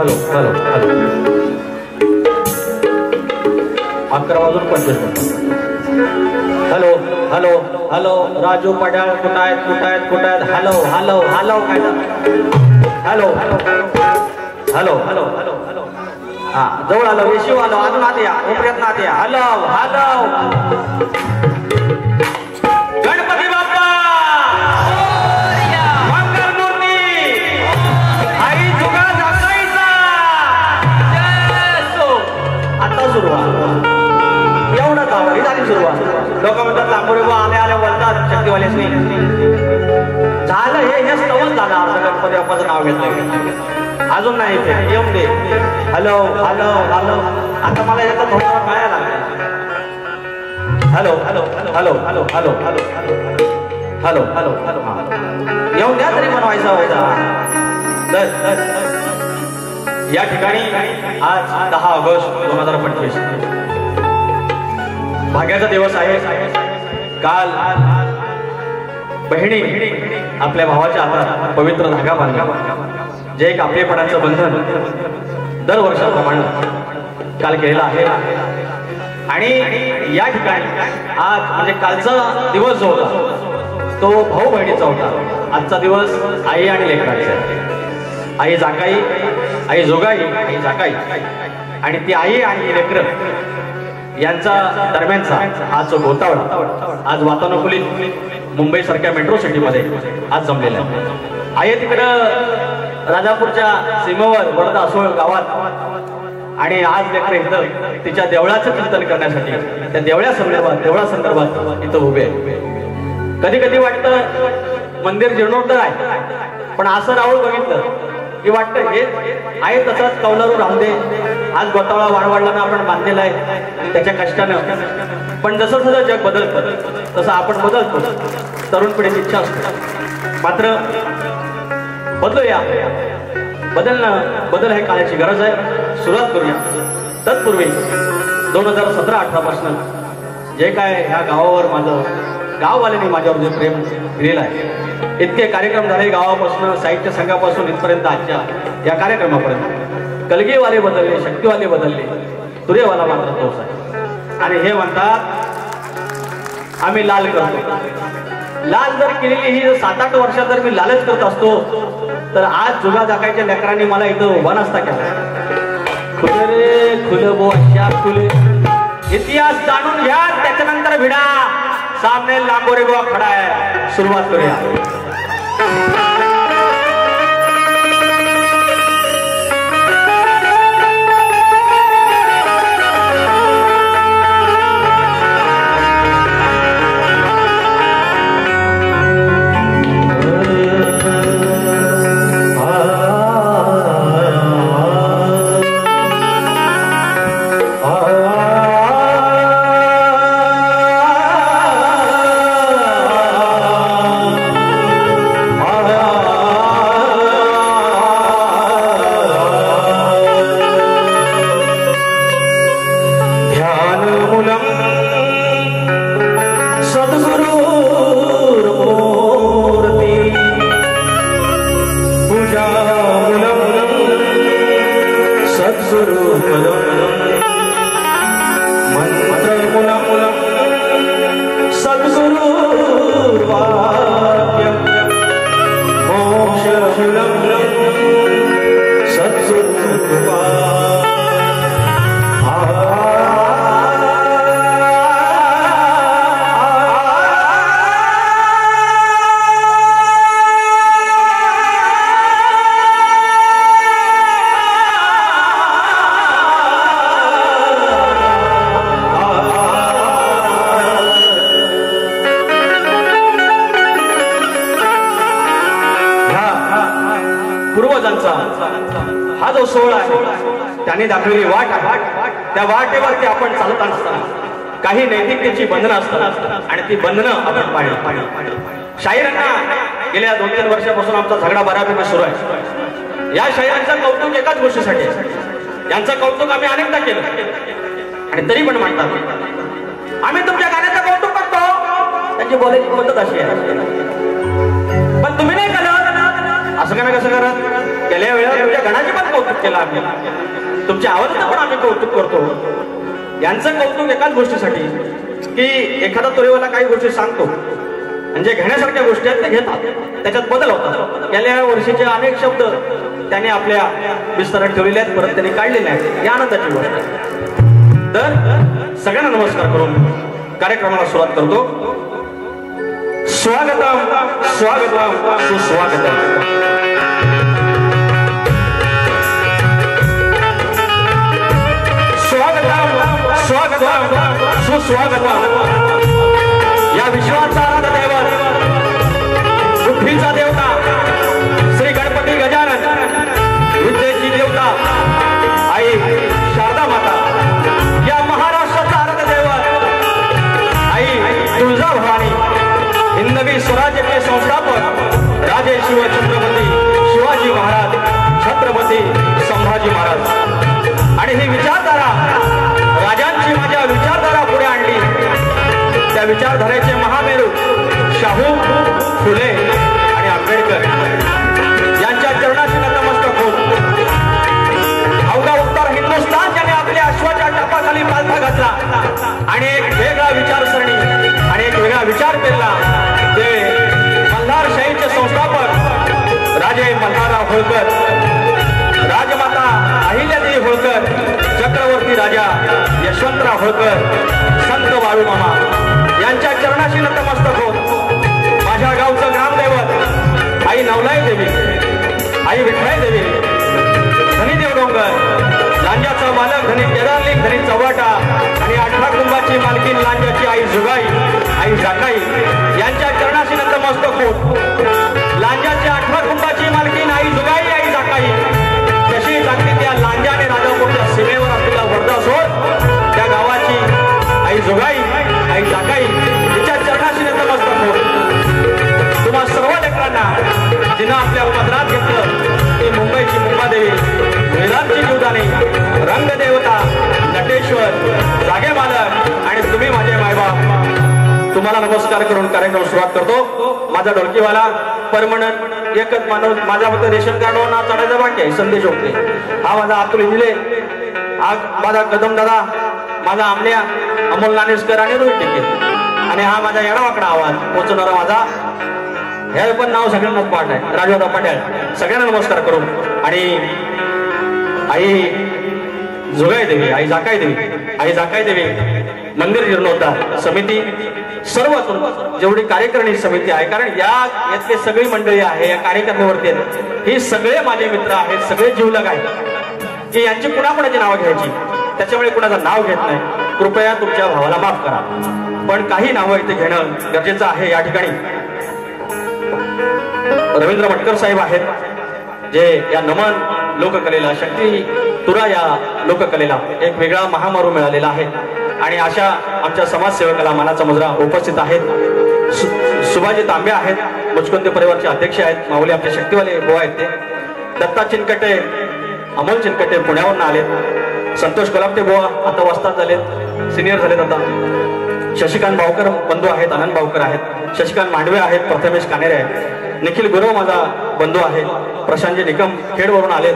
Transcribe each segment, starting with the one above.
Hello hello hello 11:25. Hello hello hello Raju Padyal कुठं आहेत hello hello hello काय hello hello hello hello hello हा जवळ आलो येशीव आलो अजून आत या उपऱ्यात आत या हॅलो हॅलो गणपती बाप्पा मंगलमूर्ती आई जुगा जासाईचा आता सुरुवात एवढं गाव झाली सुरुवात लोक म्हणतात लांबोरे आले आले बोलतात शक्तीवाल्यासनी झालं हे स्तवन झालं आपलं गणपती बाप्पाचं नाव घेतलं अजून नाही ते येऊन दे हॅलो हॅलो हॅलो आता मला याचा थोडा कळायला लागला hello hello hello hello hello hello hello hello hello येऊन द्या तरी बनवायचा होता या ठिकाणी आज 10 ऑगस्ट 2025 भाग्याचा दिवस आहे. काल बहिणी आपल्या भावाच्या हातात पवित्र धागा बांधला जे एक आपलेपणाचं बंधन दरवर्षाप्रमाणे काल केलेलं आहे. आणि या ठिकाणी आज म्हणजे कालचा दिवस जो होता तो भाऊ बहिणीचा होता. आजचा दिवस आई आणि लेकराचा. आई जाकाई आई जोगाई आई जाकाई आणि ती आई आणि लेकर यांचा दरम्यानचा आज जो गोतावळा आज वातानुकूलित मुंबई सारख्या मेट्रो सिटीमध्ये आज जमलेला आहे. आई तिकडं राजापूरच्या सीमेवर वडदा असोळ गावात आणि आज लेकर इथं तिच्या देवळाचं चिंतन करण्यासाठी त्या देवळासंदर्भात इथं उभे आहे. कधी कधी वाटतं मंदिर जीर्णोद्धार आहे पण असं राहुल बघितलं की वाटतं हे आहे तसंच कौलारू राहू दे. आज गोतावळा वाढवाडला आपण बांधलेला आहे त्याच्या कष्टानं पण जसं जसं जग बदलतं तसं आपण बदलतो. तरुण पिढीची इच्छा असते मात्र बदलूया. बदल हे काळाची गरज आहे. सुरुवात करूया. तत्पूर्वी 2017-18 पासून जे काय ह्या गावावर माझं गाववाल्यांनी माझ्यावर जे प्रेम दिलेलं आहे इतके कार्यक्रम झाले गावापासून साहित्य संघापासून इथपर्यंत आजच्या या कार्यक्रमापर्यंत कलगीवाले बदलले शक्तीवाले बदलले तुरेवाला मात्र तोच आहे. आणि हे म्हणतात आम्ही लाल करतो. लाल जर केलेली ही 7-8 वर्षात जर मी लालच करत असतो तर आज जुगा जाकायच्या लेकरांनी मला इथं उभा नसता केला. खुले रे खुले बो अशा खुले इतिहास जाणून घ्या त्याच्यानंतर भिडा. सामने लांबोरे बुवा खडा आहे. सुरुवात करूया. हा जो सोहळा आहे त्याने दाखवलेली वाट त्या वाटेवरती आपण चालत असताना काही नैतिकतेची बंधनं असतात आणि ती बंधनं आपण पाळली. शाहिरांना गेल्या 2-3 वर्षापासून आमचा झगडा बऱ्यापैकी सुरू आहे. या शाहिरांचं कौतुक एकाच गोष्टीसाठी यांचं कौतुक आम्ही अनेकदा केलं आणि तरी पण म्हणतात आम्ही तुमच्या गाण्याचं कौतुक करतो. त्यांची बोलायची पद्धत अशी आहे पण तुम्ही नाही करत असं काय कसं करत गेल्या वेळेला तुमच्या गणाचे पण कौतुक केलं आम्ही, तुमच्या आवाजाचं पण आम्ही कौतुक करतो. यांचं कौतुक एकाच गोष्टीसाठी की एखादा तोरेवाला काही गोष्टी सांगतो म्हणजे घेण्यासारख्या गोष्टी आहेत ते घेतात, त्याच्यात बदल होतात. गेल्या वर्षीचे अनेक शब्द त्यांनी आपल्या विस्तारात ठेवलेले आहेत, परत त्यांनी काढलेले आहेत, या आनंदाची गोष्ट आहे. तर सगळ्यांना नमस्कार करून कार्यक्रमाला सुरुवात करतो. स्वागतम स्वागतम सुस्वागतम. स्वागतम स्वागतम सुस्वागतम. या विश्वाचा आराध्य दैवत, बुद्धीचा देवता श्री गणपती गजानन, विद्येची देवता आई शारदा माता, या महाराष्ट्राचा आराध्य दैवत आई तुळजा भवानी, हिंदवी स्वराज्य के संस्थापक राजे शिव छत्रपती शिवाजी महाराज, छत्रपती संभाजी महाराज. आणि ही विचारधारा राजांची माझ्या विचारधारा पुढे आणली. त्या विचारधारेचे महामेरू शाहू, फुले आणि आंबेडकर यांच्या चरणाशी नतमस्तक होऊन अवघा उत्तर हिंदुस्थान ज्याने आपल्या अश्वाच्या टापाखाली पालथा घातला आणि एक वेगळा विचारसरणी आणि एक वेगळा विचार केला, ते मल्हारशाहीचे संस्थापक राजे मल्हारराव होळकर, राजमाता अहिल्यादेवी होळकर, चक्रवर्ती राजा यशवंतराव होळकर, संत बाळूमामा यांच्या चरणाशी नतमस्तक होत माझ्या गावचं ग्रामदैवत आई नवलाई देवी, आई विठ्ठलाई देवी, धनीदेव डोंगर, लांजाचा मालक धनी केदारलिंग, धनी चव्हाटा आणि 18 कुंभाची मालकीन लांजाची आई जुगाई, आई जाकाई यांच्या चरणाशी नतमस्तक होत लांजाच्या 18 कुंभाची मालकीन आई जुगाई, आई जाकाई जशी जागती त्या लांजा आणि राजापूरच्या सीमेवर असलेला वर्धा सोड त्या गावाची आई जुगाई, आई जाकाई तिच्या चरणाशी नतमस्तक होत तुम्हा सर्व लेकरांना जिनं आपल्या पदरात घेतलं ती मुंबईची मुंबादेवी, वेदांची जीवदानी, रंगदेवता, नटेश्वर, जागे मालक आणि तुम्ही माझे मायबाप, तुम्हाला नमस्कार करून कार्यक्रम सुरुवात करतो. माझा ढोलकीवाला परमनंट एकच माणूस माझ्याबद्दल रेशन कार्डवर ना चढायचा बाकी आहे, संदेश होते. हा माझा अतुल इंजले, आज माझा कदम दादा, माझा आमल्या अमोल नानेसकर आणि रोहित टिके, आणि हा माझा येडावाकडा आवाज पोचवणारा माझा हे पण नाव सगळ्यांनाच पाठ आहे राजोदा पटेल. सगळ्यांना नमस्कार करून आणि आई जुगाई देवी, आई जाकाई देवी, आई जाकाई देवी मंदिर जीर्णोद्धार समिती, सर्व जेवढी कार्यकारिणी समिती आहे, कारण यातले सगळी मंडळी आहे या कार्यकारिणीवरती आहेत, ही सगळे माझे मित्र आहेत, सगळे जीवलग आहेत की यांची कुणाकुणाची नावं घ्यायची, त्याच्यामुळे कुणाचं नाव घेत नाही. कृपया तुमच्या भावाला माफ करा, पण काही नावं इथे घेणं गरजेचं आहे. या ठिकाणी रवींद्र मटकर साहेब आहेत, जे या नमन लोककलेला, शक्ती तुरा या लोककलेला एक वेगळा महामारू मिळालेला आहे, आणि अशा आमच्या समाजसेवकाला मानाचा मुजरा उपस्थित आहेत. सुभाजी तांबे आहेत, मुचकुंदे परिवारचे अध्यक्ष आहेत, माऊली आमचे शक्तीवाले बुवा आहेत ते. दत्ता चिनकटे, अमोल चिनकटे पुण्यावरून आलेत. संतोष कोलापटे बुवा आता वस्तात झालेत, सिनियर झालेत आता. शशिकांत भावकर बंधू आहेत, आनंद भावकर आहेत, शशिकांत मांडवे आहेत, प्रथमेश कानेरे आहेत, निखिल गुरव माझा बंधू आहे, प्रशांतजी निकम खेडवरून आलेत,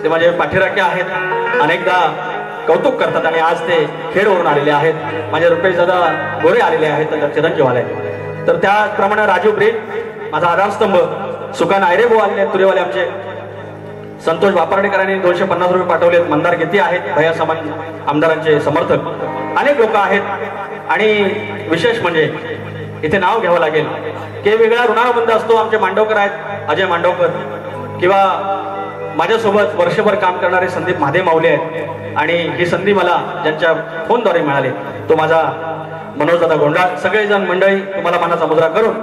ते माझे पाठीराखे आहेत, अनेकदा कौतुक करतात आणि आज ते खेडवरून आलेले आहेत. माझे रुपेश दादा गोरे आलेले आहेत, चिरंजीवाले. तर त्याचप्रमाणे राजीव ब्रेक माझा आधारस्तंभ, सुकान आयरे भाऊ आलेले, तुरेवाले आमचे. संतोष वापर्डेकरांनी 250 रुपये पाठवलेत. मंदार घेती आहेत, भैया समाज आमदारांचे समर्थक, अनेक लोक आहेत. आणि विशेष म्हणजे इथे नाव घ्यावं लागेल की वेगळा ऋणानुबंध असतो. आमचे मांडवकर आहेत, अजय मांडवकर, किंवा माझ्यासोबत वर्षभर काम करणारे संदीप महादेव माऊली आहेत, आणि ही संधी मला ज्यांच्या फोनद्वारे मिळाली तो माझा मनोजदादा गोंडाळ. सगळेजण मंडळी तुम्हाला मानाचा मुजरा करून,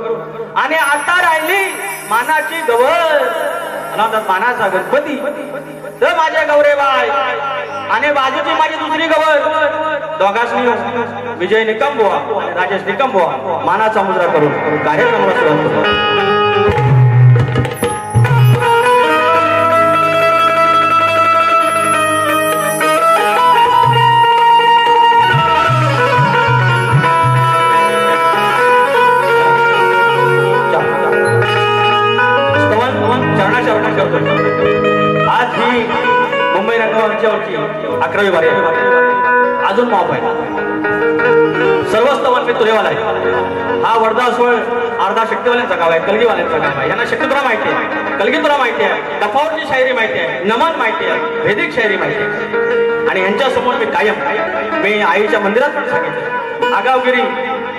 आणि आता राहिली मानाची गवळ, मानाचा गणपती, तर माझे गौरेबाई आणि बाजूची माझी दुसरी गवळ, दोघांनी विजय निकम बुवा, राजेश निकम बुवा मानाचा मुजरा करून कार्यक्रमाला सुरुवात करतो. चरणाचरण करतो. 11वी बारी अजून माफ आहे. सर्व स्तवन मी तुरेवाला आहे. हा वर्धा सोळ अर्धा शक्तीवाल्यांचा गाव आहे, कलगीवाल्यांचा गाव आहे. यांना शक्ती तुला माहिती आहे, कलगी तुला माहिती आहे, दफावरची शायरी माहिती आहे, नमन माहिती आहे, वैदिक शायरी माहिती आहे. आणि यांच्या समोर मी कायम मी आईच्या मंदिरात पण सांगितलं आगावगिरी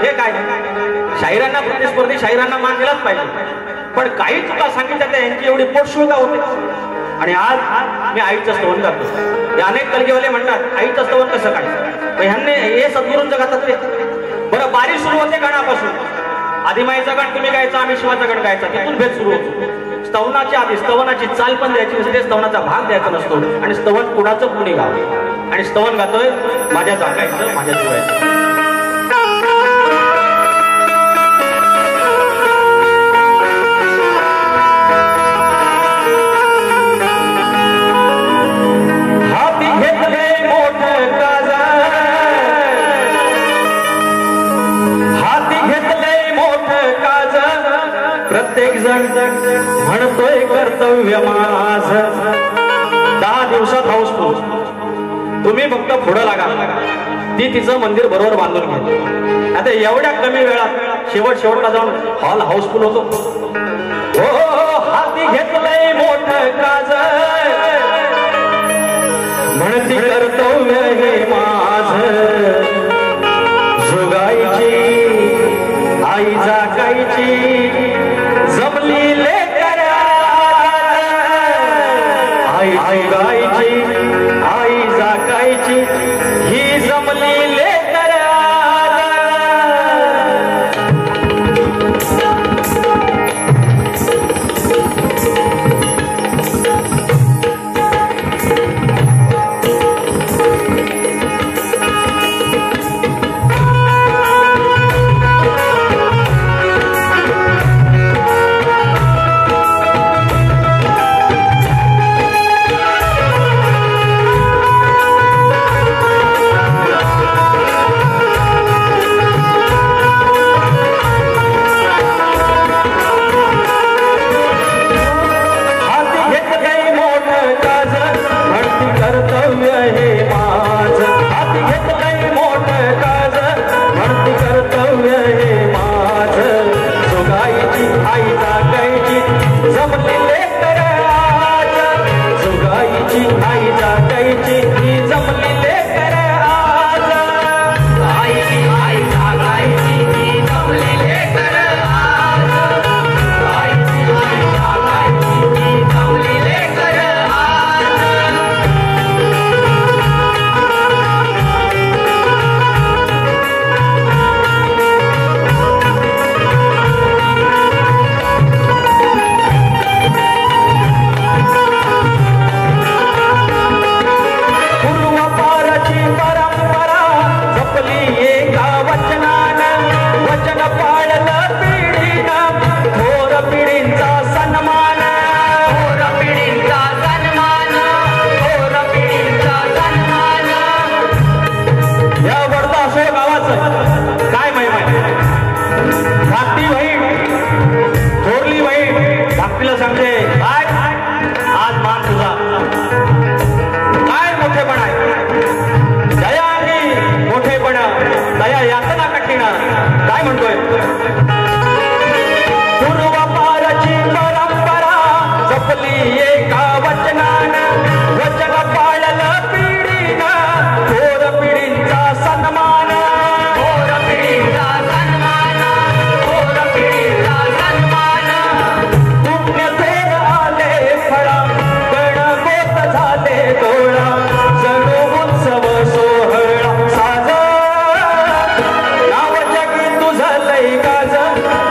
हे काय. शाहिरांना प्रतिस्पर्धी शाहिरांना मान दिलाच पाहिजे, पण काही चुका सांगितल्या त्या यांची एवढी पोटशुळका होते. आणि आज मी आईचं स्तवन करतो. अनेक कलगीवाले म्हणतात आईचं स्तवन कसं काय, ह्यांनी हे सद्गुरूंचं गातात रे. बरं बारी सुरू होते गाण्यापासून. आदिमाईचा गण तुम्ही गायचा, आम्ही शिवाचा गण गायचा, तिथून भेद सुरू होतो. स्तवनाच्या आधी स्तवनाची चाल पण द्यायची नसते, स्तवनाचा भाग द्यायचा नसतो. आणि स्तवन कुणाचं कुणी गाव. आणि स्तवन गातोय माझ्या जागायचं, माझ्या जीवायचं. प्रत्येक जण म्हणतोय कर्तव्य माझ. 10 दिवसात हाऊसफुल. तुम्ही फक्त पुढं लागा, ती तिचं मंदिर बरोबर बांधून घे. आता एवढ्या कमी वेळात शेवटला जाऊन हॉल हाऊसफुल होतो. हो हाती घेतलंय मोठं काज, म्हणती कर्तव्य हे माझ. जोगायची आई जागायची जमली लेकर, आई गायची आई जागायची ही जमली लेकर.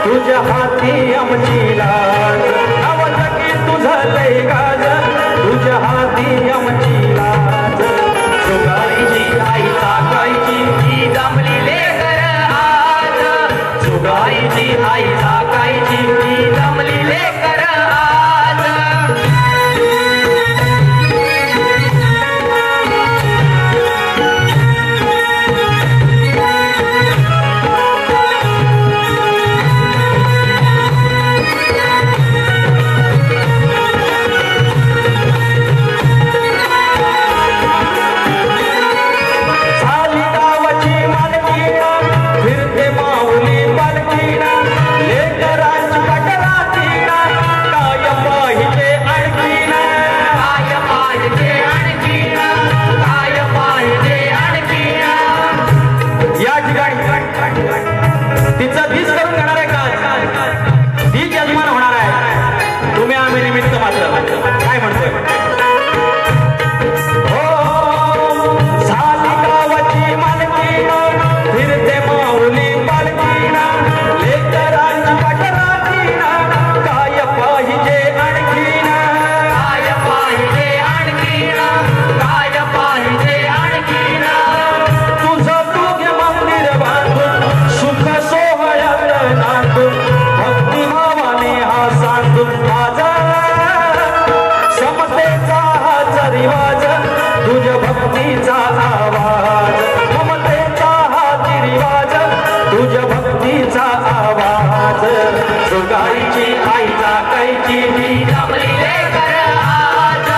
तुझ्या हाती आमची लाज, नाव जगी तुझं लय गाज. भक्तीचा आवाज जोगाईची आई जागायची ही जमली लेकर आज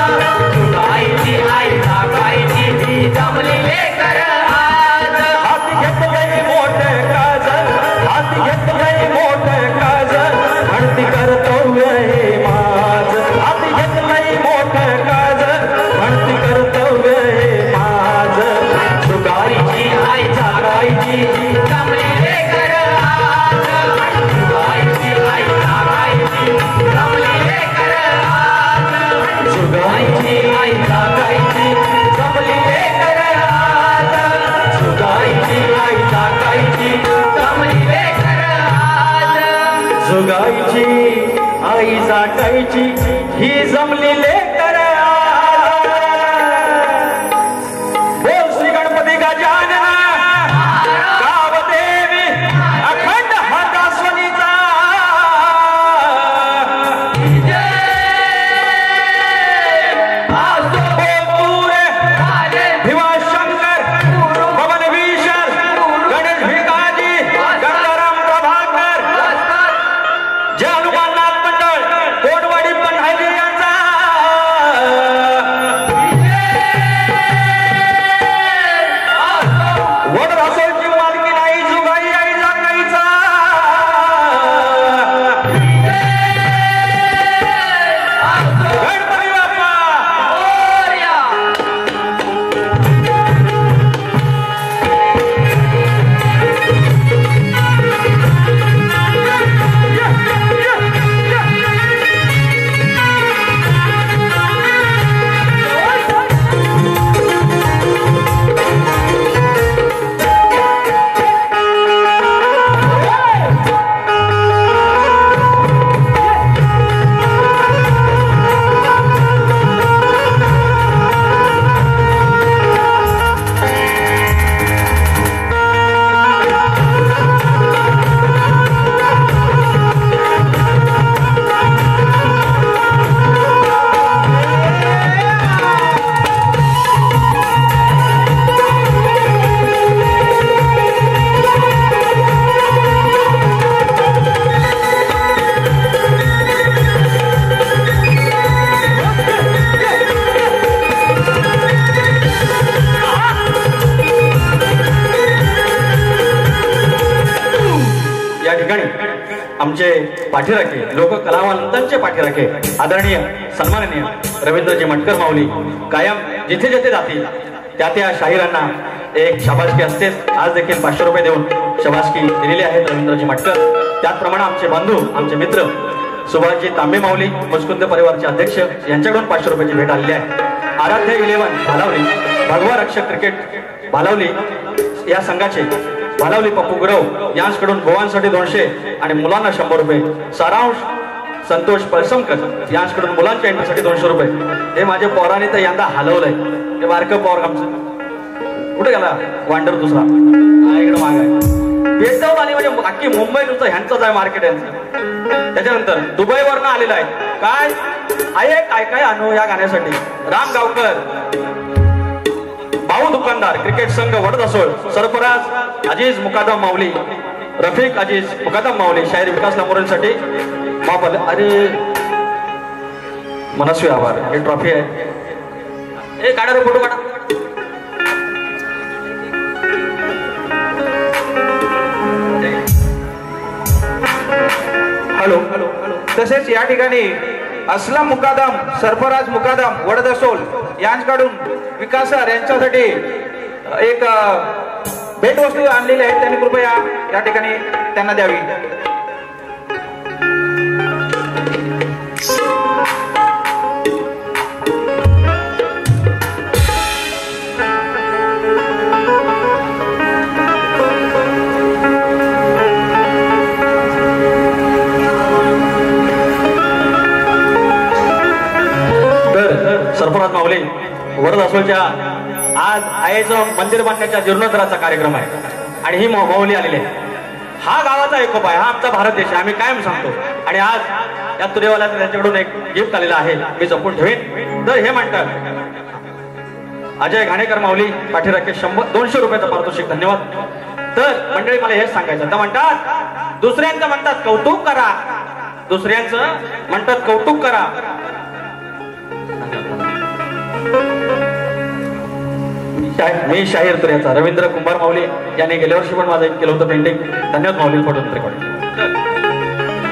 जोगाईची आई जागायची ही जमली लेकर आज हात घेतलंय मोठं काजल हात घेतलंय मोठं काजल म्हणती कर्तव्य हे माझ हात घेतलंय मोठं काजल म्हणती कर्तव्य हे माझ जोगाईची आई जागायची ही जमली लेकर आज जोगाईची आई जागायची जमली लेकर आज जोगाईची आई जागायची जमली लेकर आज जोगाईची आई जागायची जमली लेकर आज जोगाईची आई जागायची ही जमली लेकर बोल श्री गणपती गजानन गावदेवी अखंड हातास्वनीचा भीमाशंकर पवन विशर गणेश भिकाजी गंगाराम प्रभाकर जय हनुमाननाथ मंडळ कोटवाडी पन्हाळी यांचा वडरासोलची मालकीन आई जुगाई आई जागाईचा गणपती बाप्पा या ठिकाणी आमचे पाठीराखे लोक कलावंतांचे पाठीराखे आदरणीय सन्माननीय रवींद्रजी मटकर माऊली कायम जिथे जिथे जातील त्या शाहिरांना एक शाबासकी असतेच. आज देखील 500 रुपये देऊन शाबासकी दिलेली आहे रवींद्रजी मटकर. त्याचप्रमाणे आमचे बंधू आमचे मित्र सुभाषजी तांबे माऊली मुस्कुंद परिवारचे अध्यक्ष यांच्याकडून 500 रुपयाची भेट आलेली आहे. आराध्य 11 भालावली भगवा रक्षक क्रिकेट भालावली या संघाचे भालावली पप्पू गुरव यांच्याकडून गोवांसाठी 200 आणि मुलांना 100 रुपये. सारांश संतोष पळसमकर यांच्याकडून मुलांच्या एंट्रीसाठी 200 रुपये. हे माझ्या पोराने तर यंदा हलवलंय. हे बारकं पोर आमचं कुठे गेला वांडर दुसरा इकडे माग आहे भेटजाऊन आली म्हणजे अख्खी मुंबई तुमचं ह्यांचंच आहे मार्केट यांचं. त्याच्यानंतर दुबईवरनं आलेलं आहे काय आहे काय काय आणू या गाण्यासाठी. राम गावकर भाऊ दुकानदार क्रिकेट संघ वडदसोळ सरफराज अजीज मुकादम माऊली रफिक अजीज मुकादम माऊली शाहीर विकास लांबोरेंसाठी मापल. अरे मनस्वी आभार. हे ट्रॉफी आहे. हे काढा रे फोटो काढा. हॅलो. तसेच या ठिकाणी असलम मुकादम सरफराज मुकादम वडदसोल यांच्याकडून विकास सर यांच्यासाठी एक भेटवस्तू आणलेली आहे. त्यांनी कृपया या ठिकाणी त्यांना द्यावी. सरफराज माऊली वडदसोलच्या आज आईचं मंदिर बांधण्याच्या जीर्णोद्धाराचा कार्यक्रम आहे आणि ही माऊली आलेली आहे. हा गावाचा एकोपा आहे. हा आमचा भारत देश आहे. आम्ही कायम सांगतो. आणि आज या तुरेवाल्याचं त्यांच्याकडून एक गिफ्ट आलेलं आहे मी जपून ठेवीन. तर हे म्हणतात अजय घाणेकर माऊली पाठीराखे 200 रुपयाचं पारितोषिक. धन्यवाद. तर मंडळी मला हेच सांगायचं. तर म्हणतात दुसऱ्यांचं म्हणतात कौतुक करा, दुसऱ्यांचं म्हणतात कौतुक करा. मी शाहीर तुर्याचा रवींद्र कुंभार माऊली याने गेल्या वर्षी पण माझं केलं होतं पेंटिंग. धन्यवाद माऊली फोटो रेकॉर्डिंग.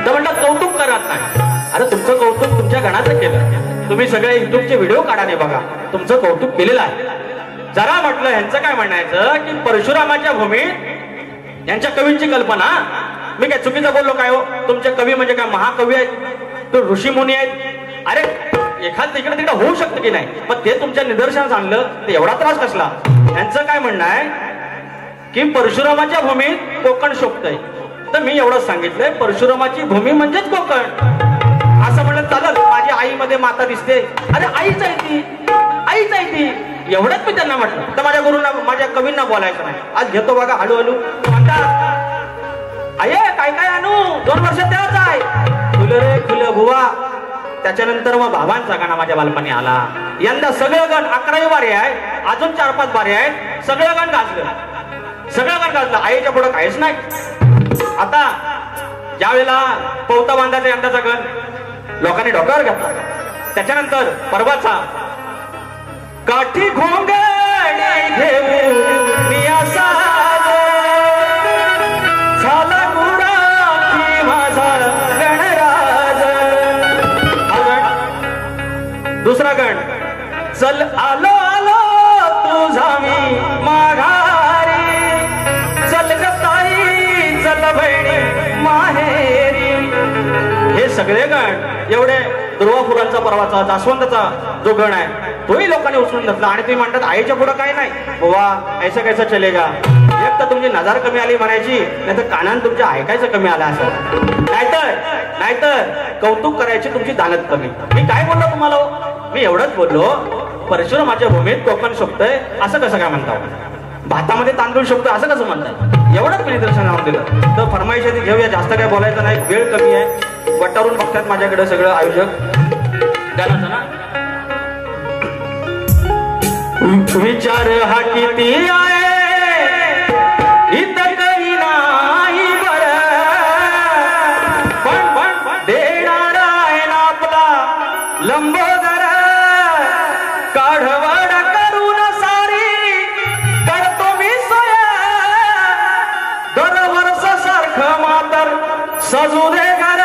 तर म्हणतात कौतुक करत नाही. अरे तुमचं कौतुक तुमच्या गणाचं केलं. तुम्ही सगळे युट्यूबचे व्हिडिओ काढा नाही बघा, तुमचं कौतुक केलेलं आहे. जरा म्हटलं ह्यांचं काय म्हणायचं की परशुरामाच्या भूमीत यांच्या कवींची कल्पना. मी काय चुकीचं बोललो काय हो? तुमचे कवी म्हणजे काय महाकवी आहेत, तो ऋषी मुनी आहेत. अरे एखाद तिकडे तिकडे होऊ शकतं की नाही, पण ते तुमच्या निदर्शनास आणलं ते एवढा त्रास कसला? यांचं काय म्हणणं आहे की परशुरामाच्या भूमीत कोकण शोभतंय. तर मी एवढंच सांगितलंय परशुरामाची भूमी म्हणजेच कोकण. असं म्हणलं चालत. माझी आईमध्ये माता दिसते, अरे आईच आहे ती, आईच आहे ती. एवढंच मी त्यांना म्हटलं. तर माझ्या गुरुंना माझ्या कवींना बोलायचं नाही. आज घेतो बघा हळूहळू म्हणतात आये काय काय आणू, 2 वर्ष त्याच आहे फुलं रे फुलं बुवा. त्याच्यानंतर मग बाबांचा गाणं माझ्या बालपणी आला. यंदा सगळं गण 11 बारे आहे, अजून 4-5 बारे आहेत. सगळं गण गाजलं, सगळं गण गाजलं. आईच्या पुढं काहीच नाही. आता ज्या वेळेला पवता बांधायचा यंदाचा गण लोकांनी डोक्यावर घातला. त्याच्यानंतर परवाचा काठी घोंगडी घेऊन मी असा झाला गुडा की माझा गणराज. दुसरा गण चल आलो आलो तुझा मी माघारी, चल ग ताई चल बहिणी माहेरी. हे सगळे गण एवढे दुर्वापुरांचा परवाचा जास्वंतचा जो गण आहे तोही लोकांनी उचलून घेतला. आणि तुम्ही म्हणतात आईच्या पुढं काय नाही बुवा, ऐसा कैसा चलेगा. एक तर तुमची नजर कमी आली म्हणायची, नाही तर कानान तुमच्या ऐकायचं कमी आलं असं. नाहीतर कौतुक करायची तुमची दानत कमी. मी काय बोललो तुम्हाला? मी एवढंच बोललो परशुरामाच्या भूमीत कोकण शोभतंय असं कसं काय म्हणता? भातामध्ये तांदूळ शोभतोय असं कसं म्हणतात? एवढंच मी निदर्शन नाव दिलं. तर फरमाईश घेऊया, जास्त काय बोलायचं नाही, वेळ कमी आहे. वटारून बघतात माझ्याकडे सगळं आयोजक. गाणं ना विचार हा किती आहे इथं काही नाही बर, पण देणार आहे ना आपला लंबोदर. काढवड करून सारी करतो मी सोय, दरवर्ष सारखं मातर सजू दे घर.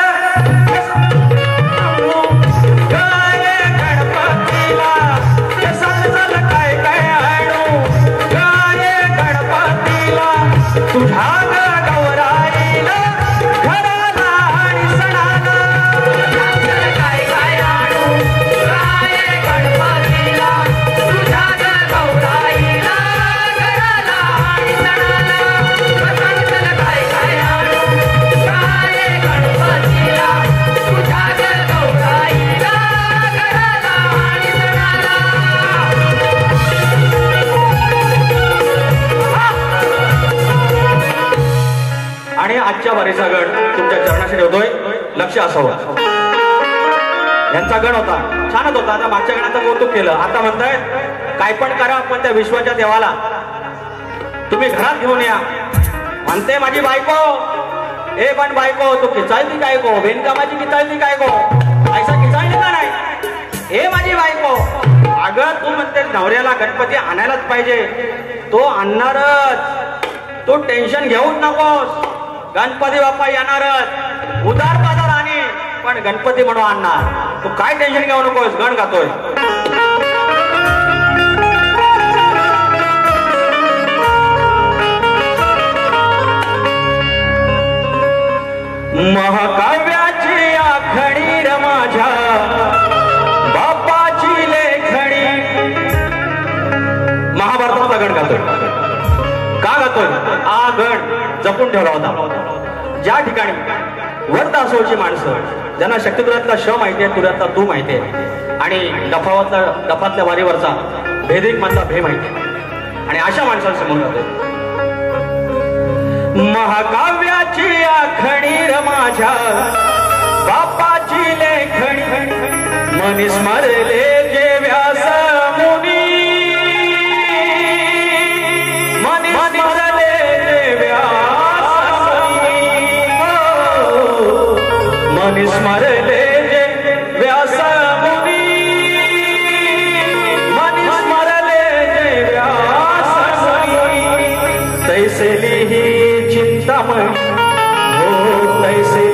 आजच्या वारीचा गण तुमच्या चरणाशी ठेवतोय, लक्ष असावं. यांचा गण होता, छानच होता. आता मागच्या गणाचं कौतुक केलं. आता म्हणतायत काय पण करा पण त्या विश्वाच्या देवाला तुम्ही घरात घेऊन या. म्हणते माझी बायको, ए पण बायको तू किचाळती काय गो, बेनकामाची किचाळती काय गो, ऐसा किचाळली का नाही? ए माझी बायको, अगं तू म्हणते नवऱ्याला गणपती आणायलाच पाहिजे, तो आणणारच, तू टेन्शन घेऊच नकोस. गणपती बाप्पा येणारच, उदार बाजार आणि पण गणपती म्हणून आणणार. तू काय टेन्शन घेऊ नकोस, गण गातोय. महाकाव्याची आखणी र माझ्या बापाची लेखणी. महाभारताचा गण गातोय. का गातोय? हा गण जपून ठेवला होता. ज्या ठिकाणी वर्तासोची माणसं ज्यांना शक्तिपुरातला श माहिती आहे, तुऱ्यातला तू माहिती आहे, आणि डफातल्या वारीवरचा भेदिक मधला भे माहिती आहे, आणि अशा माणसांसमोर जातो. महाकाव्याची आखणी र माझ्या बापाची लेखणी, मनी स्मरले जे व्यास मुनी, मनी स्मरले जे व्यास हो तैसे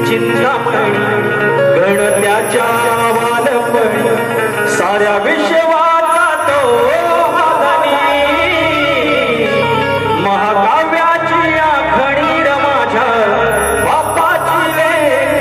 चिंतामणी गणत्याच्या वालपणी साऱ्या विश्वाचा तो महाकाव्याची आखणी र माझ्या बापाची लेखणी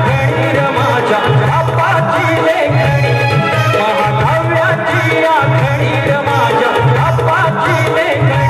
महाकाव्याची आखणी र माझ्या बापाची लेखणी महाकाव्याची आखणी र माझ्या बापाची लेखणी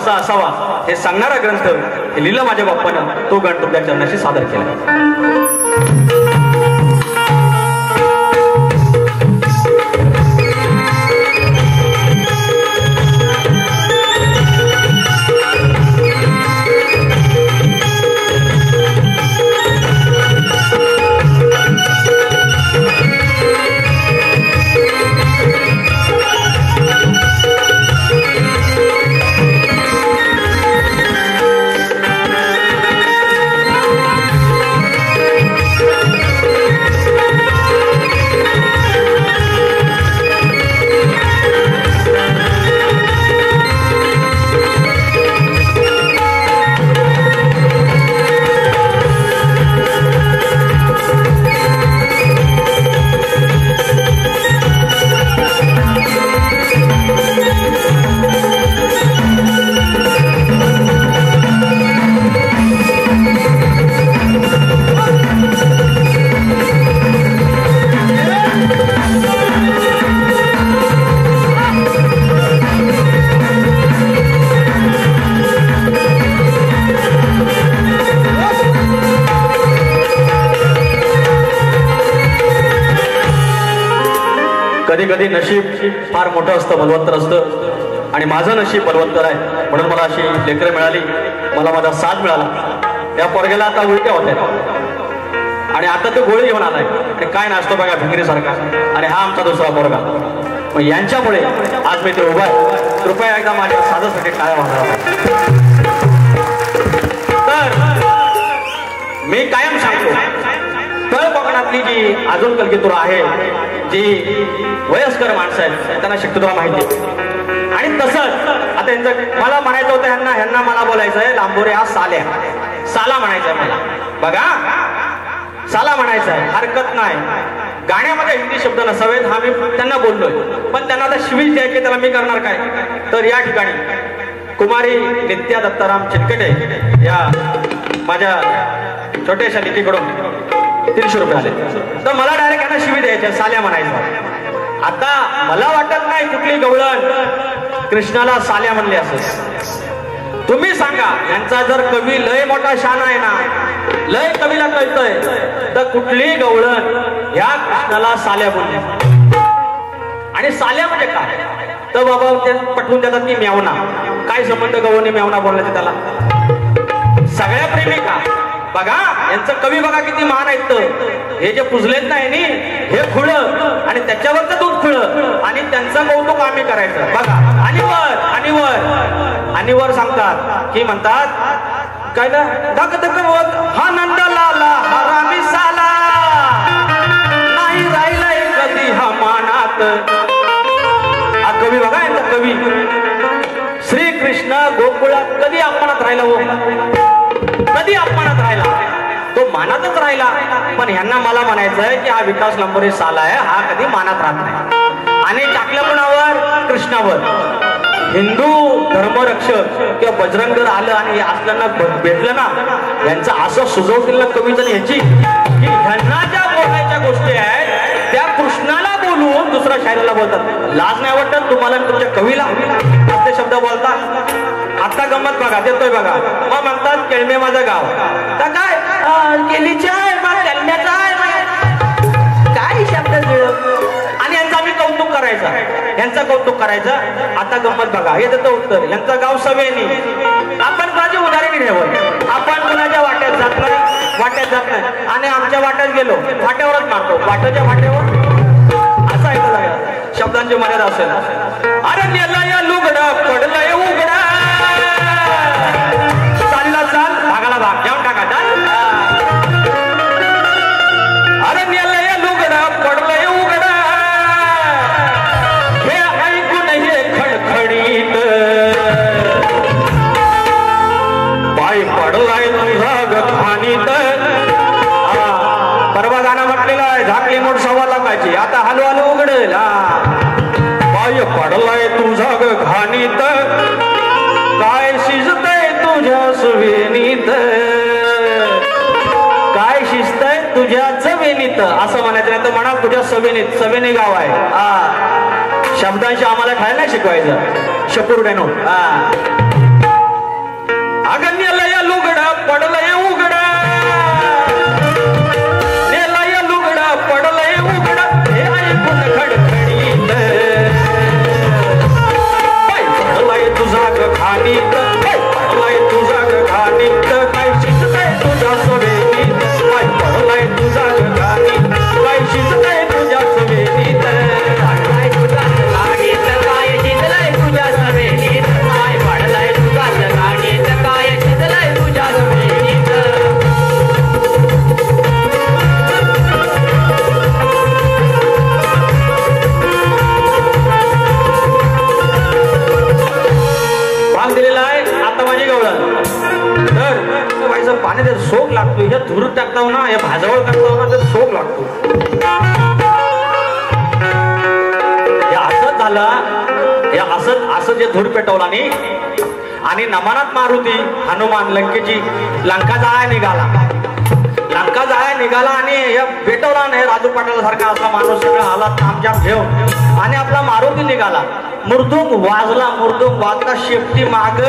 कसा असावा हे सांगणारा ग्रंथ हे लिहिलं माझ्या बाप्पानं, तो ग्रंथ त्या चरणाशी सादर केला. कधी कधी नशीब फार मोठं असतं, बलवत्तर असतं, आणि माझं नशीब बलवत्तर आहे म्हणून मला अशी लेकरं मिळाली, मला माझा साथ मिळाला. त्या पोरग्याला आता उलट्या होत्या आणि आता तो गोळी घेऊन आलाय आणि काय नाचतो बघा भिंगरीसारखा, आणि हा आमचा दुसरा पोरगा. मग यांच्यामुळे आज मी ते उभा आहे. कृपया एकदा माझ्या साधासाठी काय वाहणार. तर मी कायम सांगतो, तळ कोकणातली जी अजून कलगीतुरा आहे, जी वयस्कर माणसं आहेत त्यांना शक्यतो माहिती. आणि तसंच आता यांचं मला म्हणायचं होतं, ह्यांना मला बोलायचं आहे लांबोरे हा साल्या, साला म्हणायचं आहे मला. बघा साला म्हणायचं आहे, हरकत नाही. गाण्यामध्ये हिंदी शब्द नसावेत हा मी त्यांना बोललोय, पण त्यांना आता शिवीच द्यायचे, त्याला मी करणार काय. तर या ठिकाणी कुमारी नित्या दत्ताराम चिनकटे या माझ्या छोट्याशा लेकीकडून 300 रुपये आले, तर मला डायरेक्ट यांना शिवी द्यायच्या, साल्या म्हणायचं. आता मला वाटत नाही कुठली गवळण कृष्णाला साल्या म्हणले असेल. तुम्ही सांगा, यांचा जर कवी लय मोठा शान आहे ना, लय कवीला कळतंय, तर कुठली गवळण ह्या कृष्णाला साल्या बोलली. आणि साल्या म्हणजे काय, तर बाबा ते पटवून देतात की म्यावना. काय संबंध गवळणी म्यावना बोलण्याचे त्याला. सगळ्या प्रेमिका बघा, यांचं कवी बघा किती महान आहेत. हे जे पुजलेत नाही नी, हे खुळ आणि त्याच्यावरचं दूध खुळ, आणि त्यांचं कौतुक आम्ही करायचं बघा. आणि वर सांगतात की म्हणतात काय ना, धक धक होत हा नंद लाला हरामी साला, नाही राहिलाय कधी हा मानात. हा कवी बघा, यांचा कवी श्रीकृष्ण गोकुळात कधी अपमानात राहिला हो, कधी अपमानात राहिला, तो मानातच राहिला. पण ह्यांना मला म्हणायचं आहे की हा विकास लांबोरे साला आहे, हा कधी मानात राहत नाही. आणि टाकलं कुणावर, कृष्णावर. हिंदू धर्मरक्षक किंवा बजरंग आलं आणि असल्याना भेटलं ना, यांचं असं सुचवतील ना कवीचं ह्याची, की ह्यांना ज्या बोलायच्या गोष्टी आहेत त्या कृष्णाला बोलून दुसऱ्या शायराला बोलतात. लाज नाही वाटत तुम्हाला तुमच्या कवीला असे शब्द बोलतात. आता गंमत बघा, देतोय बघा. मग म्हणतात केळमे माझं गाव, तर काय केलीची आहे मग केळम्याचं आहे, काय शब्द जुळव. आणि यांचा आम्ही कौतुक करायचं, यांचं कौतुक करायचं. आता गंमत बघा, हे देतं उत्तर. यांचं गाव सवेनी. आपण कोणाची उदाहरण घ्यावं, आपण कोणाच्या वाट्यात जात नाही, आणि आमच्या वाट्यात गेलो वाट्यावरच मारतो, वाट्याच्या वाट्यावर. असं ऐकलं जागा शब्दांची मर्यादा असेल. अरे नेलंय लुगडं पडलंय उघडं, चालीला चाल भागाला भाग जाऊन टाका. अरे नेलंय लुगडं पडलंय उघडं, हे ऐकून हे खडखडीत पाय पडलाय तुझा गखानीत. परवा गाणं म्हटलेलं आहे, झाकली मोठ 1.25 लाखाची, आता हलू उघडेल. पाय पडलाय तुझा गखानीत, काय शिजतय तुझ्या सुवेनीत, काय शिजतय तुझ्या चवेनीत. असं म्हणायचं नाही तर म्हणा तुझ्या सवेनीत. सवेनी गाव आहे. शब्दांशी आम्हाला खायला नाही शिकवायचं, शपूर डेनो. अगन्यलय लुगड पडलय उघड नेलय लुगड पडलय उघड हे ऐकून खडखडीत पडलय तुझा ग खाणीत पडलय तुझा ग खाणीत काय शिजतय तुझ्या सवेनीत काय पडलय तुझा ग खाणीत काय शिजतय तुझ्या सवेनीत पडलय तुझा खाणीत काय शिजलय तुझ्या सवेनीत काय पडलय तुझा खाणीत काय शिजलय तुझ्या सवेनीत भाग दिलेला आहे आता माझी गवळण तर व्हायचं पाणी जर सोक लागतो हे धूर टाकताव ना हे भाजवळ टाकताव ना तर सोक लागतो हे असंच झालं हे असं जे धूर पेटवला आणि नमनात मारुती हनुमान लंकेची लंका जाळ्या निघाला आणि पेटवला नाही राजू पाटाला सारखा असा माणूस सगळा आला तामजाम घेऊन आणि आपला मारुती निघाला मृदुंग वाजला शेपटी माग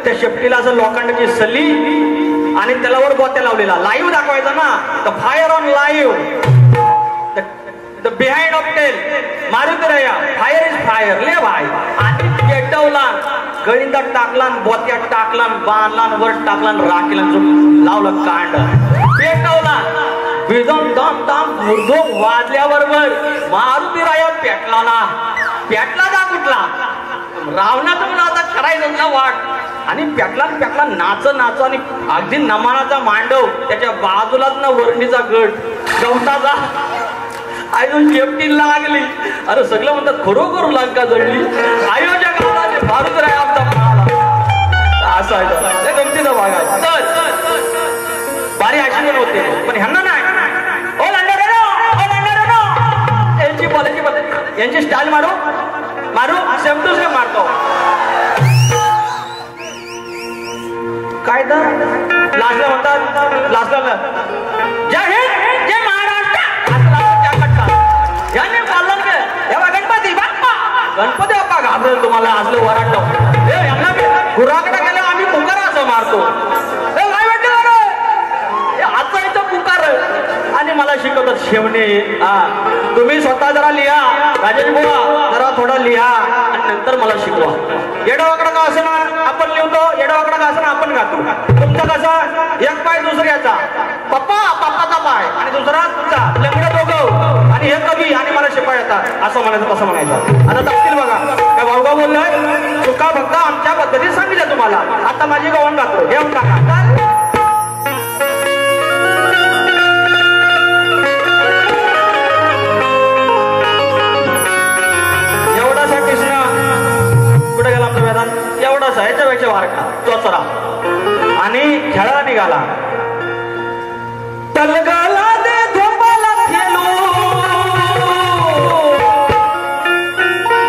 त्या शेपटीला असं लोखंडाची सली आणि त्याला वर गोत्या लावलेला लाईव्ह दाखवायचा ना तर fire on live the behind of tell Maruti रया फायर इज फायर ले भाई आणि पेटवला गळींदात टाकला बोत्यात टाकला बांधला वर टाकला राखीला लावलं कांड पेटवला विदम दम दम मृदुंग वाजल्याबरोबर मारुती राया पेटला जा कुठला रावणाचं म्हणून आता करायचं ना वाट आणि पेटला नाच आणि अगदी नमानाचा मांडव त्याच्या बाजूलाच ना वरणीचा गट गवताचा अजून शेपटी लागली अरे सगळं म्हणतात खरोखर लंका जळली आयोजकाला मारुती राया आमचा म्हणाला असं आहे गमतीचा भाग आहे तर बारी अशी पण होते पण ह्यांना नाही यांची बोलायची पद्धत यांची स्टाईल मारू सेम टू सेम मारतो काय तर लास्टला म्हणतात लास्टला जय हिंद जय महाराष्ट्र याने पालन केलं गणपती बाप्पा घाबरेल तुम्हाला असलं वरांडव यांना गुराकडे गेलं आम्ही पुकारा असं मारतो आता इथं पुकार आणि मला शिकवतात शेवणे तुम्ही स्वतः जरा लिहा राजेश बुवा जरा थोडं लिहा आणि नंतर मला शिकवा येडावाकडा का असं ना आपण लिहतो येडावाकडा का असं ना आपण गातो तुमचा कसा एक पाय दुसऱ्याचा पप्पाचा पाय आणि दुसरा तुमचा लंगडं दोघं आणि हे कवी आणि मला शिकवा येतात असं म्हणायचं तसं म्हणायचं आता तपशील बघा काय भाऊगाव बोललोय चुका फक्त आमच्या पद्धतीत सांगितलं तुम्हाला आता माझी गवण गातो घेऊन टाका एवढाच आहे याच्यापेक्षा वारका चोचरा आणि खेळायला निघाला तलगाला दे धोपाला खेळू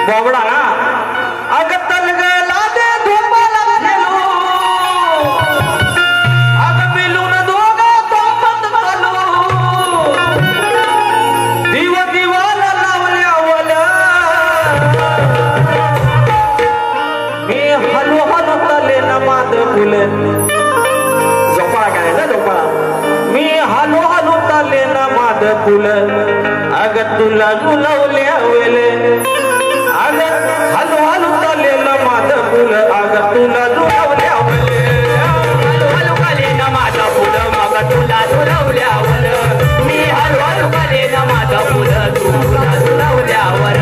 बोबडा ना अग तलगाला दे धोपाला खेळू अग मिलून दोघा तोपत घालू दिवाला लावल्यावल हलू तले नमाद फुल झोपाळा काय झोपाळा मी हलू तले नमाद फुल अग तुला झुलवल्या वेले अग हलू तले नमाद फुल अग तुला झुलवल्या वेले हलू काले नमाद फुल मग तुला झुलवल्या वर मी हलू काले नमाद फुल तुला झुलवल्या वर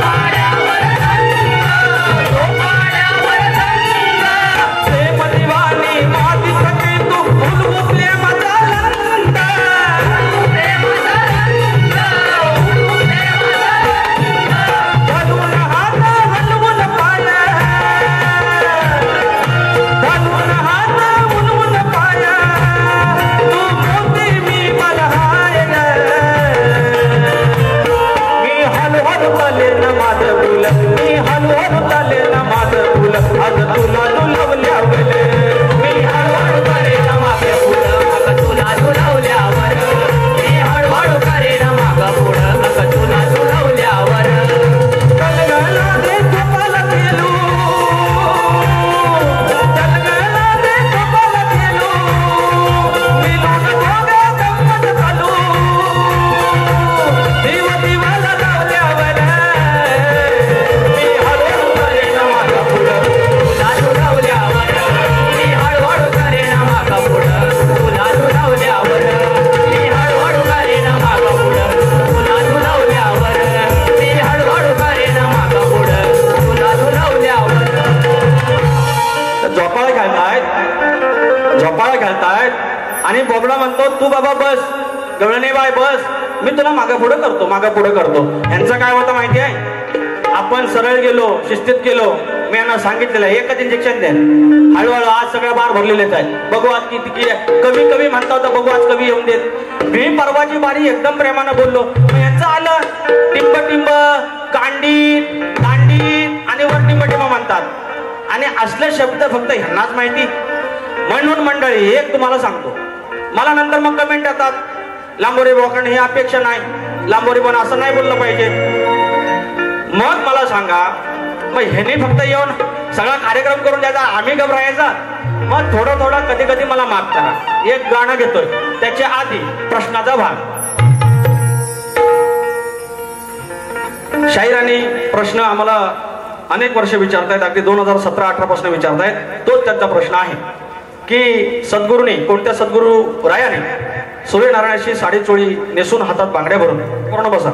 Oh, बाबा बस, गवळणे बाय बस, मी तुला मागे पुढे करतो. यांचं काय होतं माहिती आहे? आपण सरळ गेलो, शिस्तीत गेलो, मी यांना सांगितलेलं आहे एकच इंजेक्शन द्या. हळूहळू आज सगळ्या बार भरलेलेच आहे. बघू आज किती कवी म्हणता होता, बघू आज कवी येऊन देत. मी परवाची बारी एकदम प्रेमानं बोललो, यांचं आलं टिंब कांडीत आणि वर टिंब म्हणतात. आणि असले शब्द फक्त ह्यांनाच माहिती. म्हणून मंडळी एक तुम्हाला सांगतो, मला नंतर मग कमेंट येतात, लांबोरी बोकडे ही अपेक्षा नाही, लांबोरी पण असं नाही बोललं पाहिजे. मग मला सांगा, मग ह्यांनी फक्त येऊन सगळा कार्यक्रम करून द्यायचा, आम्ही घबरायचा? मग थोडं कधी मला माफ करा. एक गाणं घेतोय, त्याच्या आधी प्रश्नाचा भाग. शाहीरांनी प्रश्न आम्हाला अनेक वर्ष विचारतायत, अगदी 2017-18 पासून विचारतायत. तोच त्यांचा प्रश्न आहे की सद्गुरूंनी, कोणत्या सद्गुरू रायाने सूर्यनारायणाची साडी चोळी नेसून हातात बांगड्या भरून, पूर्ण बसा,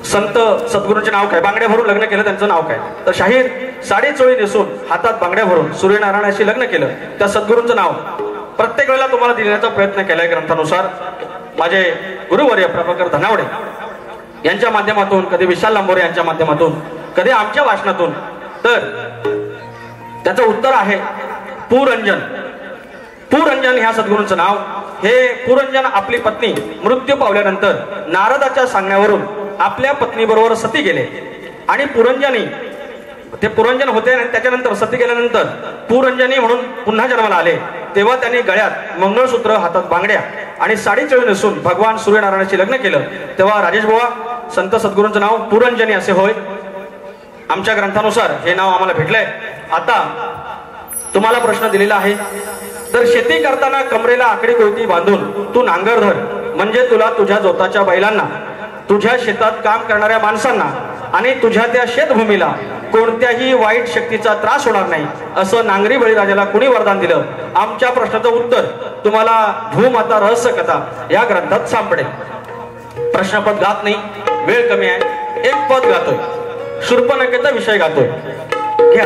संत सद्गुरूंचे नाव काय? बांगड्या भरून लग्न केलं, त्यांचं नाव काय? तर शाहीर साडी चोळी नेसून हातात बांगड्या भरून सूर्यनारायणाशी लग्न केलं, त्या सद्गुरूंचं नाव प्रत्येक वेळेला तुम्हाला देण्याचा प्रयत्न केलाय ग्रंथानुसार. माझे गुरुवर्य प्रभाकर धनावडे यांच्या माध्यमातून, कधी विशाल लांबोरे यांच्या माध्यमातून, कधी आमच्या भाषणातून. तर त्याचं उत्तर आहे पुरंजन. पुरंजन ह्या सद्गुरूंचं नाव. हे पुरंजन आपली पत्नी मृत्यू पावल्यानंतर नारदाच्या सांगण्यावरून आपल्या पत्नीबरोबर सती गेले. आणि ते पुरंजन होते. आणि त्याच्यानंतर सती गेल्यानंतर पुरंजनी म्हणून पुन्हा जन्माला आले. तेव्हा त्यांनी गळ्यात मंगळसूत्र, हातात बांगड्या आणि साडी चोळी नेसून भगवान सूर्यनारायणाशी लग्न केलं. तेव्हा राजेश बुवा, संत सद्गुरूंचं नाव पुरंजनी असे होय. आमच्या ग्रंथानुसार हे नाव आम्हाला भेटलंय. आता तुम्हाला प्रश्न दिलेला आहे. तर शेती करताना कमरेला आकडी कोयती बांधून तू नांगर धर, म्हणजे तुला तुझ्या जोताच्या बैलांना, तुझ्या शेतात काम करणाऱ्या माणसांना आणि तुझ्या त्या शेतभूमीला कोणत्याही वाईट शक्तीचा त्रास होणार नाही, असं नांगरी बळीराजाला कुणी वरदान दिलं? आमच्या प्रश्नाचं उत्तर तुम्हाला भूमाता रहस्य कथा या ग्रंथात सापडेल. प्रश्नपद गात नाही, वेळ कमी आहे. एक पद गातोय, शूर्पणखेचा विषय गातोय. घ्या.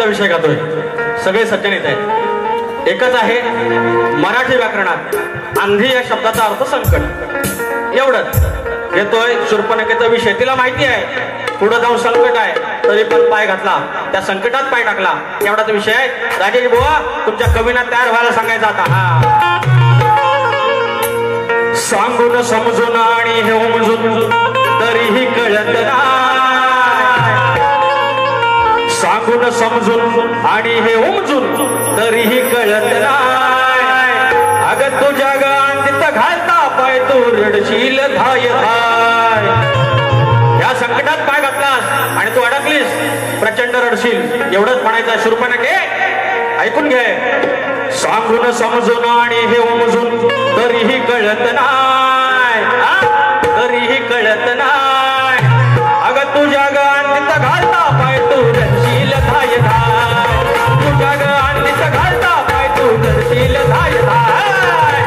विषय गातोय. सगळे सज्जन येत आहेत. एकच आहे, मराठी व्याकरणात आंधी या शब्दाचा अर्थ संकट. एवढंच येतोय. शूर्पणखेचा विषय तिला माहिती आहे, पुढे जाऊन संकट आहे, तरी पण पाय घातला, त्या संकटात पाय टाकला. एवढाच विषय आहे. राजेश बुवा, तुमच्या कवींना तयार व्हायला सांगायचं आता. हा, सांगून समजून आणि हे उमजून तरीही कळत नाही, सांगून समजून आणि हे उमजून तरीही कळत नाही. अगं तुझ्या गांडीत घालता पाय तू रडशील धाय धाय. या संकटात पाय घातलास आणि तू अडकलीस, प्रचंड रडशील. एवढंच म्हणायचं शूर्पणखे. ऐकून घे. सांगून समजून आणि हे उमजून तरीही कळत नाही, तरीही कळत नाही. अगं तुझ्या गांडीत घालता पाय तू रडशील धाय धाय. तुझ्या गांडीत घालता पाय तू रडशील धाय धाय.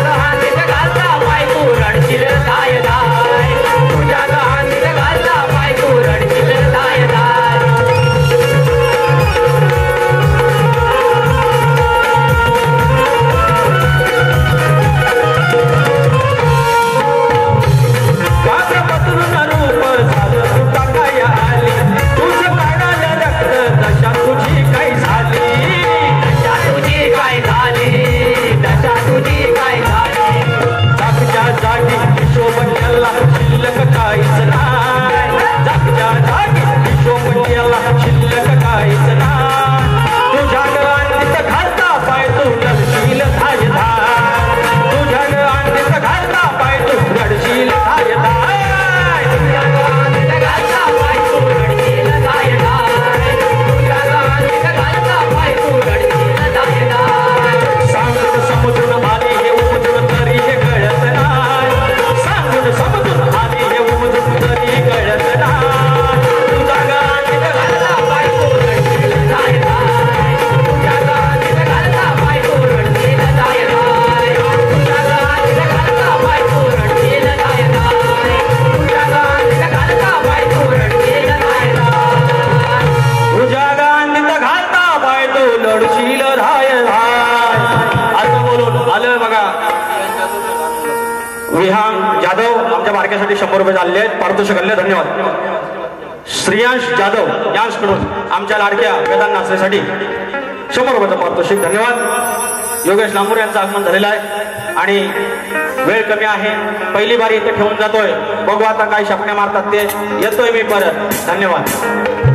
गांडीत घालता पाय तू रडशील धाय धाय. तुझ्या गांडीत घालता पाय तू रडशील धाय धाय. रूप झालं तुझा काय लढशील राय राय असं बोलून आलं बघा. विहान जाधव आमच्या बारक्यासाठी 100 रुपये झाले आहेत, पारितोषिक आले, धन्यवाद. श्रेयांश जाधव यांच्याकडून आमच्या लाडक्या वेदांत नाचण्यासाठी 100 रुपयाचं पारितोषिक, धन्यवाद. योगेश लांबूर यांचं आगमन झालेलं आहे आणि वेळ कमी आहे, पहिली बारी इथे ठेवून जातोय. बघू आता काय शपण्या मारतात ते, येतोय मी परत, धन्यवाद.